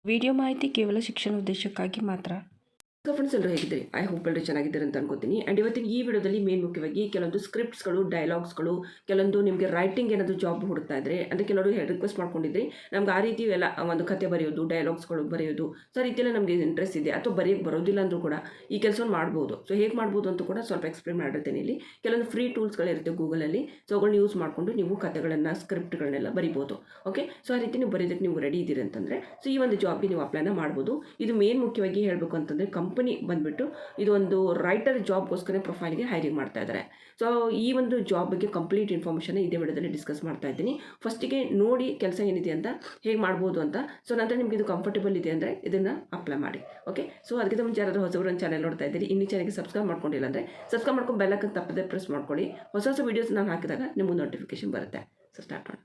Video ಮಾಹಿತಿ ಕೇವಲ ಶಿಕ್ಷಣ ಉದ್ದೇಶಕ್ಕಾಗಿ ಮಾತ್ರ. ಫ್ರೆಂಡ್ಸ್ ಎಲ್ಲರೂ ಹೇಗಿದ್ದೀರಿ? ಐ ಹೋಪ್ ಎಲ್ಲರೂ ಚೆನ್ನಾಗಿದ್ದಾರೆ ಅಂತ ಅನ್ಕೋತೀನಿ. ಆ್ಯಂಡ್ ಇವತ್ತಿನ ಈ ವಿಡಿಯೋದಲ್ಲಿ ಮೇನ್ ಮುಖ್ಯವಾಗಿ ಕೆಲವೊಂದು ಸ್ಕ್ರಿಪ್ಟ್ಸ್ಗಳು, ಡೈಲಾಗ್ಸ್ಗಳು, ಕೆಲವೊಂದು ನಿಮಗೆ ರೈಟಿಂಗ್ ಏನಾದರೂ ಜಾಬ್ ಹುಡುಕ್ತಾ ಇದ್ರೆ ಅಂದರೆ ಕೆಲವರು ರಿಕ್ವೆಸ್ಟ್ ಮಾಡ್ಕೊಂಡಿದ್ರಿ ನಮ್ಗೆ ಆ ರೀತಿ ಎಲ್ಲ ಒಂದು ಕತೆ ಬರೆಯೋದು, ಡೈಲಾಗ್ಸ್ಗಳು ಬರೆಯೋದು, ಸೊ ರೀತಿಯೆಲ್ಲ ನಮಗೆ ಇಂಟ್ರೆಸ್ಟ್ ಇದೆ ಅಥವಾ ಬರೆಯೋಕ್ಕೆ ಬರೋದಿಲ್ಲ ಅಂದರೂ ಕೂಡ ಈ ಕೆಲಸವನ್ನು ಮಾಡ್ಬೋದು. ಸೊ ಹೇಗೆ ಮಾಡ್ಬೋದು ಅಂತ ಕೂಡ ಸ್ವಲ್ಪ ಎಕ್ಸ್ಪ್ಲೇನ್ ಮಾಡಿರ್ತೇನೆ. ಇಲ್ಲಿ ಕೆಲವೊಂದು ಫ್ರೀ ಟೂಲ್ಸ್ಗಳಿರುತ್ತೆ ಗೂಗಲಲ್ಲಿ, ಸೊ ಅವುಗಳನ್ನ ಯೂಸ್ ಮಾಡಿಕೊಂಡು ನೀವು ಕತೆಗಳನ್ನು, ಸ್ಕ್ರಿಪ್ಟ್ಗಳನ್ನೆಲ್ಲ ಬರಿಬೋದು. ಓಕೆ, ಸೊ ಆ ರೀತಿ ನೀವು ಬರೆಯೋದಕ್ಕೆ ನೀವು ರೆಡಿ ಇದ್ದೀರಿ ಅಂತಂದರೆ ಸೊ ಈ ಒಂದು ಜಾಬ್ಗೆ ನೀವು ಅಪ್ಲೈನ ಮಾಡ್ಬೋದು. ಇದು ಮೇನ್ ಮುಖ್ಯವಾಗಿ ಹೇಳಬೇಕು ಅಂತಂದರೆ ಕಂಪನಿ ಬಂದುಬಿಟ್ಟು ಇದು ಒಂದು ರೈಟರ್ ಜಾಬ್ಗೋಸ್ಕರ ಪ್ರೊಫೈಲ್ಗೆ ಹೈರಿಂಗ್ ಮಾಡ್ತಾ ಇದ್ದಾರೆ. ಸೊ ಈ ಒಂದು ಜಾಬ್ ಬಗ್ಗೆ ಕಂಪ್ಲೀಟ್ ಇನ್ಫಾರ್ಮೇಷನ್ ಇದೇ ವಿಡಿಯೋದಲ್ಲಿ ಡಿಸ್ಕಸ್ ಮಾಡ್ತಾ ಇದ್ದೀನಿ. ಫಸ್ಟಿಗೆ ನೋಡಿ ಕೆಲಸ ಏನಿದೆ ಅಂತ, ಹೇಗೆ ಮಾಡ್ಬೋದು ಅಂತ. ಸೊ ನಂತರ ನಿಮಗೆ ಇದು ಕಂಫರ್ಟೇಬಲ್ ಇದೆ ಅಂದರೆ ಇದನ್ನು ಅಪ್ಲೈ ಮಾಡಿ. ಓಕೆ, ಸೊ ಅದಕ್ಕಿಂತ ಮುಂಚೆ ಯಾರಾದರೂ ಹೊಸಬರು ಚಾನಲ್ ನೋಡ್ತಾ ಇದ್ದೀರಿ, ಇನ್ನೂ ಚಾನಲ್ಗೆ ಸಬ್ಸ್ಕ್ರೈಬ್ ಮಾಡ್ಕೊಂಡಿಲ್ಲ ಅಂದರೆ ಸಬ್ಸ್ಕ್ರೈಬ್ ಮಾಡ್ಕೊಂಡು ಬೆಲ್ ಐಕಾನ್ ತಪ್ಪದೆ ಪ್ರೆಸ್ ಮಾಡ್ಕೊಳ್ಳಿ. ಹೊಸ ಹೊಸ ವೀಡಿಯೋಸ್ ನಾನು ಹಾಕಿದಾಗ ನಿಮಗೆ ನೋಟಿಫಿಕೇಶನ್ ಬರುತ್ತೆ. ಸೊ ಸ್ಟಾರ್ಟ್ ಮಾಡಿ.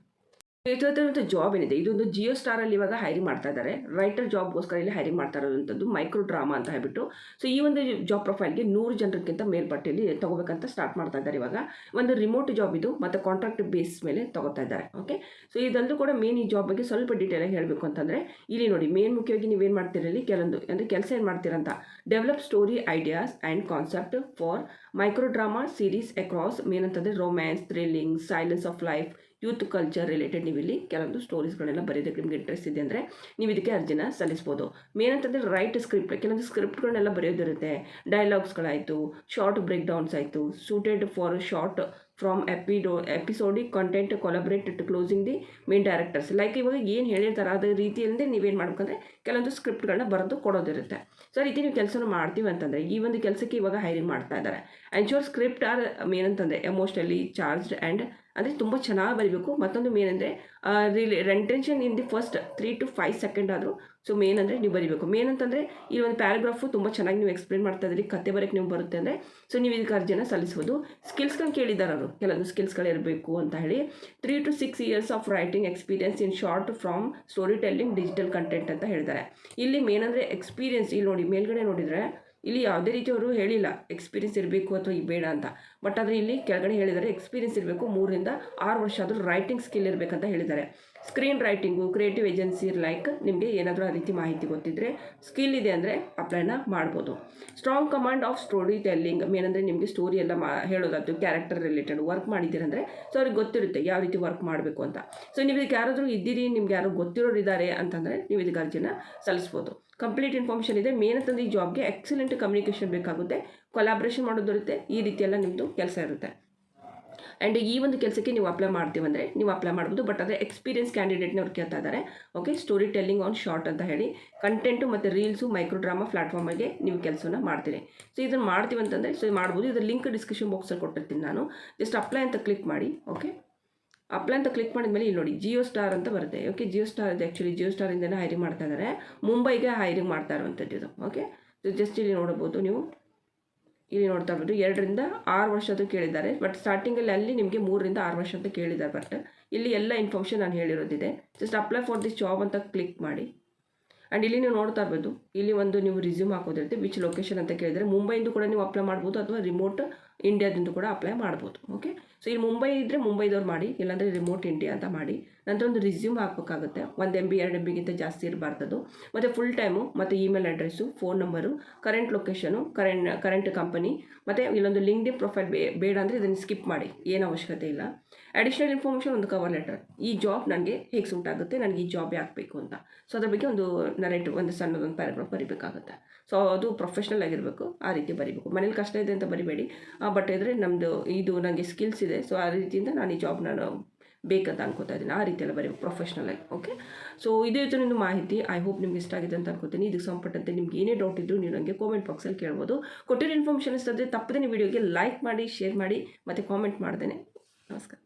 ಇವತ್ತು ಜಾಬ್ ಏನಿದೆ, ಇದೊಂದು ಜಿಯೋ ಸ್ಟಾರಲ್ಲಿ ಇವಾಗ ಹೈರಿಂಗ್ ಮಾಡ್ತಾ ಇದ್ದಾರೆ. ರೈಟರ್ ಜಾಬ್ಗೋಸ್ಕರ ಇಲ್ಲಿ ಹೈರಿಂಗ್ ಮಾಡ್ತಾ ಇರೋದಂಥದ್ದು ಮೈಕ್ರೋ ಡ್ರಾಮಾ ಅಂತ ಹೇಳ್ಬಿಟ್ಟು. ಸೊ ಈ ಒಂದು ಜಾಬ್ ಪ್ರೊಫೈಲ್ಗೆ 100 ಜನರಿಗಿಂತ ಮೇಲ್ಪಟ್ಟೆಯಲ್ಲಿ ತಗೋಬೇಕಂತ ಸ್ಟಾರ್ಟ್ ಮಾಡ್ತಾ ಇದ್ದಾರೆ. ಇವಾಗ ಒಂದು ರಿಮೋಟ್ ಜಾಬ್ ಇದು ಮತ್ತು ಕಾಂಟ್ರಾಕ್ಟ್ ಬೇಸ್ ಮೇಲೆ ತಗೋತಾ ಇದ್ದಾರೆ. ಓಕೆ, ಸೊ ಇದಂತೂ ಕೂಡ ಮೇನ್ ಈ ಜಾಬ್ ಬಗ್ಗೆ ಸ್ವಲ್ಪ ಡೀಟೇಲಾಗಿ ಹೇಳಬೇಕು ಅಂತಂದರೆ ಇಲ್ಲಿ ನೋಡಿ, ಮೇನ್ ಮುಖ್ಯವಾಗಿ ನೀವೇನು ಮಾಡ್ತೀರಲ್ಲಿ ಕೆಲವೊಂದು ಅಂದರೆ ಕೆಲಸ ಏನು ಮಾಡ್ತೀರಂತ, develop story ideas and concept for micro drama series across main ಅಂತಂದರೆ romance, thrilling, slice of life, youth culture related ನೀವು ಇಲ್ಲಿ ಕೆಲವೊಂದು ಸ್ಟೋರೀಸ್ಗಳನ್ನೆಲ್ಲ ಬರೆಯೋದಕ್ಕೆ ನಿಮಗೆ ಇಂಟ್ರೆಸ್ಟ್ ಇದೆ ಅಂದರೆ ನೀವು ಇದಕ್ಕೆ ಅರ್ಜಿನ ಸಲ್ಲಿಸ್ಬೋದು. ಮೇನ್ ಅಂತಂದರೆ ರೈಟ್ ಸ್ಕ್ರಿಪ್ಟ್, ಕೆಲವೊಂದು ಸ್ಕ್ರಿಪ್ಟ್ಗಳನ್ನೆಲ್ಲ ಬರೆಯೋದಿರುತ್ತೆ. ಡೈಲಾಗ್ಸ್ಗಳಾಯಿತು, ಶಾರ್ಟ್ ಬ್ರೇಕ್ ಡೌನ್ಸ್ ಆಯಿತು, suited for short from episodic content collaborate to closing the main directors. Like ಇವಾಗ ಏನು ಹೇಳಿರ್ತಾರೆ ಅದೇ ರೀತಿಯಲ್ಲಿ ನೀವೇನು ಮಾಡ್ಬೇಕಂದ್ರೆ ಕೆಲವೊಂದು ಸ್ಕ್ರಿಪ್ಟ್ಗಳನ್ನ ಬರೆದು ಕೊಡೋದಿರುತ್ತೆ. ಸೊ ರೀತಿ ನೀವು ಕೆಲಸನ ಮಾಡ್ತೀವಿ ಅಂತಂದರೆ ಈ ಒಂದು ಕೆಲಸಕ್ಕೆ ಇವಾಗ ಹೈರಿಂಗ್ ಮಾಡ್ತಾ ಇದ್ದಾರೆ. ಆ್ಯಂಡ್ ಸ್ಕ್ರಿಪ್ಟ್ ಆರ್ ಮೇನ್ ಅಂತಂದರೆ ಎಮೋಷನಲಿ ಚಾರ್ಜ್ಡ್ ಆ್ಯಂಡ್ ಅಂದರೆ ತುಂಬ ಚೆನ್ನಾಗಿ ಬರೀಬೇಕು. ಮತ್ತೊಂದು ಮೇನ್ ಅಂದರೆ retention in the first 3 to 5 second ಆದರೂ ಸೊ ಮೇನ್ ಅಂದರೆ ನೀವು ಬರೀಬೇಕು. ಮೇನ್ ಅಂತಂದರೆ ಈ ಒಂದು ಪ್ಯಾರಾಗ್ರಾಫು ತುಂಬ ಚೆನ್ನಾಗಿ ನೀವು ಎಕ್ಸ್ಪ್ಲೇನ್ ಮಾಡ್ತಾ ಇದ್ದೀರಿ, ಕತೆ ಬರೋಕ್ಕೆ ನೀವು ಬರುತ್ತೆ ಅಂದರೆ ಸೊ ನೀವು ಇದಕ್ಕೆ ಅರ್ಜಿನ ಸಲ್ಲಿಸ್ಬೋದು. ಸ್ಕಿಲ್ಸ್ಗಳನ್ನ ಕೇಳಿದ್ದಾರೆ ಅವರು, ಕೆಲವೊಂದು ಸ್ಕಿಲ್ಸ್ಗಳಿರಬೇಕು ಅಂತ ಹೇಳಿ. 3 to 6 years of writing experience in short from story telling digital content ಅಂತ ಹೇಳಿದ್ದಾರೆ. ಇಲ್ಲಿ ಮೇನ್ ಅಂದರೆ ಎಕ್ಸ್ಪೀರಿಯನ್ಸ್, ಇಲ್ಲಿ ನೋಡಿ ಮೇಲ್ಗಡೆ ನೋಡಿದರೆ ಇಲ್ಲಿ ಯಾವುದೇ ರೀತಿ ಅವರು ಹೇಳಿಲ್ಲ ಎಕ್ಸ್ಪೀರಿಯನ್ಸ್ ಇರಬೇಕು ಅಥವಾ ಈ ಬೇಡ ಅಂತ. ಬಟ್ ಆದರೆ ಇಲ್ಲಿ ಕೆಳಗಡೆ ಹೇಳಿದ್ದಾರೆ ಎಕ್ಸ್ಪೀರಿಯನ್ಸ್ ಇರಬೇಕು, 3 ರಿಂದ 6 ವರ್ಷ ಆದರೂ ರೈಟಿಂಗ್ ಸ್ಕಿಲ್ ಇರಬೇಕಂತ ಹೇಳಿದ್ದಾರೆ. Screen writing, creative agency like ನಿಮಗೆ ಏನಾದರೂ ಆ ರೀತಿ ಮಾಹಿತಿ ಗೊತ್ತಿದ್ದರೆ, ಸ್ಕಿಲ್ ಇದೆ ಅಂದರೆ ಅಪ್ಲೈನ ಮಾಡ್ಬೋದು. Strong command of story telling, ಏನಂದರೆ ನಿಮಗೆ ಸ್ಟೋರಿ ಎಲ್ಲ ಹೇಳೋದಾದ್ದು, ಕ್ಯಾರೆಕ್ಟರ್ ರಿಲೇಟೆಡ್ ವರ್ಕ್ ಮಾಡಿದ್ದೀರಂದರೆ ಸೊ ಅವ್ರಿಗೆ ಗೊತ್ತಿರುತ್ತೆ ಯಾವ ರೀತಿ ವರ್ಕ್ ಮಾಡಬೇಕು ಅಂತ. ಸೊ ನೀವು ಇದಕ್ಕೆ ಯಾರಾದರೂ ಇದ್ದೀರಿ, ನಿಮ್ಗೆ ಯಾರು ಗೊತ್ತಿರೋರು ಇದ್ದಾರೆ ಅಂತಂದರೆ ನೀವು ಇದಕ್ಕೆ ಅರ್ಜಿನ ಸಲ್ಲಿಸ್ಬೋದು. ಕಂಪ್ಲೀಟ್ ಇನ್ಫಾರ್ಮೇಷನ್ ಇದೆ. ಮೇನ್ ಅಂತಂದರೆ ಈ ಜಾಬ್ಗೆ ಎಕ್ಸಲೆಂಟ್ ಕಮ್ಯುನಿಕೇಷನ್ ಬೇಕಾಗುತ್ತೆ, ಕೊಲಾಬ್ರೇಷನ್ ಮಾಡೋದಿರುತ್ತೆ, ಈ ರೀತಿಯೆಲ್ಲ ನಿಮ್ಮದು ಕೆಲಸ ಇರುತ್ತೆ. ಆ್ಯಂಡ್ ಈ ಒಂದು ಕೆಲಸಕ್ಕೆ ನೀವು ಅಪ್ಲೈ ಮಾಡ್ತೀವಂದರೆ ನೀವು ಅಪ್ಲೈ ಮಾಡ್ಬೋದು. ಬಟ್ ಅದೇ ಎಕ್ಸ್ಪೀರಿಯನ್ಸ್ ಕ್ಯಾಂಡಿಡೇಟ್ನ ಅವ್ರು ಕೇಳ್ತಾ ಇದ್ದಾರೆ. Okay, story telling on short ಅಂತ ಹೇಳಿ ಕಂಟೆಂಟು ಮತ್ತು ರೀಲ್ಸು ಮೈಕ್ರೋ ಡ್ರಾಮಾ ಪ್ಲಾಟ್ಫಾರ್ಮಗೆ ನೀವು ಕೆಲಸವನ್ನು ಮಾಡ್ತೀರಿ. ಸೊ ಇದನ್ನು ಮಾಡ್ತೀವಿ ಅಂತಂದರೆ ಸೊ ಮಾಡ್ಬೋದು. ಇದರ ಲಿಂಕ್ ಡಿಸ್ಕ್ರಿಪ್ಷನ್ ಬಾಕ್ಸಲ್ಲಿ ಕೊಟ್ಟಿರ್ತೀನಿ ನಾನು. ಜಸ್ಟ್ ಅಪ್ಲೈ ಅಂತ ಕ್ಲಿಕ್ ಮಾಡಿ. ಓಕೆ, ಅಪ್ಲೈ ಅಂತ ಕ್ಲಿಕ್ ಮಾಡಿದ್ಮೇಲೆ ಇಲ್ಲಿ ನೋಡಿ ಜಿಯೋ ಸ್ಟಾರ್ ಅಂತ ಬರುತ್ತೆ. ಓಕೆ, ಜಿಯೋ ಸ್ಟಾರ್ ಇದೆ. ಆ್ಯಕ್ಚುಲಿ ಜಿಯೋ ಸ್ಟಾರಿಂದನೇ ಹೈರಿಂಗ್ ಮಾಡ್ತಾ ಇದ್ದಾರೆ, ಮುಂಬೈಗೆ ಹೈರಿಂಗ್ ಮಾಡ್ತಾ ಇರುವಂಥದ್ದು ಇದು. ಓಕೆ, ಸೊ ಜಸ್ಟ್ ಇಲ್ಲಿ ನೋಡ್ಬೋದು, ನೀವು ಇಲ್ಲಿ ನೋಡ್ತಾ ಇರ್ಬೋದು 2 ರಿಂದ 6 ವರ್ಷದ್ದು ಕೇಳಿದ್ದಾರೆ. ಬಟ್ ಸ್ಟಾರ್ಟಿಂಗಲ್ಲಿ ಅಲ್ಲಿ ನಿಮಗೆ 3 ರಿಂದ 6 ವರ್ಷ ಅಂತ ಕೇಳಿದ್ದಾರೆ. ಬಟ್ ಇಲ್ಲಿ ಎಲ್ಲ ಇನ್ಫಾರ್ಮೇಷನ್ ನಾನು ಹೇಳಿರೋದಿದೆ. Just apply for this job ಅಂತ ಕ್ಲಿಕ್ ಮಾಡಿ. ಆ್ಯಂಡ್ ಇಲ್ಲಿ ನೀವು ನೋಡ್ತಾ ಇರ್ಬೋದು, ಇಲ್ಲಿ ಒಂದು ನೀವು ರಿಸ್ಯೂಮ್ ಹಾಕೋದಿರುತ್ತೆ. ವಿಚ್ ಲೊಕೇಶನ್ ಅಂತ ಕೇಳಿದರೆ ಮುಂಬೈಯಿಂದ ಕೂಡ ನೀವು ಅಪ್ಲೈ ಮಾಡ್ಬೋದು ಅಥವಾ ರಿಮೋಟ್ ಇಂಡಿಯಾದಿಂದ ಕೂಡ ಅಪ್ಲೈ ಮಾಡ್ಬೋದು. ಓಕೆ, ಸೊ ಇಲ್ಲಿ ಮುಂಬೈ ಇದ್ದರೆ ಮುಂಬೈದವ್ರು ಮಾಡಿ, ಇಲ್ಲಾಂದರೆ ರಿಮೋಟ್ ಇಂಡಿಯಾ ಅಂತ ಮಾಡಿ. ನಂತರ ಒಂದು ರಿಸ್ಯೂಮ್ ಹಾಕಬೇಕಾಗುತ್ತೆ. 1 MB 2 MBಗಿಂತ ಜಾಸ್ತಿ ಇರಬಾರ್ದು. ಮತ್ತು ಫುಲ್ ಟೈಮು ಮತ್ತು email address, phone number, current location, current company, ಮತ್ತು ಇಲ್ಲೊಂದು ಲಿಂಕ್ಡ್ಇನ್ ಪ್ರೊಫೈಲ್ ಬೇಡ ಅಂದರೆ ಇದನ್ನು ಸ್ಕಿಪ್ ಮಾಡಿ, ಏನು ಅವಶ್ಯಕತೆ ಇಲ್ಲ. ಅಡಿಷ್ನಲ್ ಇನ್ಫಾರ್ಮೇಷನ್, ಒಂದು ಕವರ್ ಲೆಟರ್, ಈ ಜಾಬ್ ನನಗೆ ಹೇಗೆ ಸೂಟ್ ಆಗುತ್ತೆ, ನನಗೆ ಈ ಜಾಬ್ ಯಾಕೆ ಬೇಕು ಅಂತ. ಸೊ ಅದ್ರ ಬಗ್ಗೆ ಒಂದು ನರೇಟಿವ್, ಒಂದು ಸಣ್ಣದೊಂದು ಪ್ಯಾರಾಗ್ರಾಫ್ ಬರೀಬೇಕಾಗುತ್ತೆ. ಸೊ ಅದು ಪ್ರೊಫೆಷ್ನಲ್ ಆಗಿರಬೇಕು, ಆ ರೀತಿ ಬರೀಬೇಕು. ಮನೇಲಿ ಕಷ್ಟ ಇದೆ ಅಂತ ಬರಿಬೇಡಿ. ಬಟ್ ಇದ್ರೆ ನಮ್ಮದು ಇದು ನನಗೆ ಸ್ಕಿಲ್ಸ್ ಇದೆ, ಸೊ ಆ ರೀತಿಯಿಂದ ನಾನು ಈ ಜಾಬ್ ನಾನು ಬೇಕಂತ ಅನ್ಕೋತಾ ಇದ್ದೀನಿ, ಆ ರೀತಿಯೆಲ್ಲ ಬರೀಬೇಕು ಪ್ರೊಫೆಷ್ನಲ್ ಆಗಿ. ಓಕೆ, ಸೊ ಇದೇ ನಿಮ್ಮದು ಮಾಹಿತಿ. ಐ ಹೋಪ್ ನಿಮ್ಗೆ ಇಷ್ಟ ಆಗಿದೆ ಅಂತ ಅನ್ಕೋತೀನಿ. ಇದಕ್ಕೆ ಸಂಬಂಧಪಟ್ಟಂತೆ ನಿಮ್ಗೆ ಏನೇ ಡೌಟ್ ಇದ್ದರೂ ನೀವು ನನಗೆ ಕಾಮೆಂಟ್ ಬಾಕ್ಸಲ್ಲಿ ಕೇಳ್ಬೋದು. ಕೊಟ್ಟಿರೋ ಇನ್ಫಾರ್ಮೇಷನ್ ಇಷ್ಟಂದರೆ ತಪ್ಪದೇ ವಿಡಿಯೋಗೆ ಲೈಕ್ ಮಾಡಿ, ಶೇರ್ ಮಾಡಿ ಮತ್ತು ಕಾಮೆಂಟ್ ಮಾಡ್ದೇನೆ. ನಮಸ್ಕಾರ.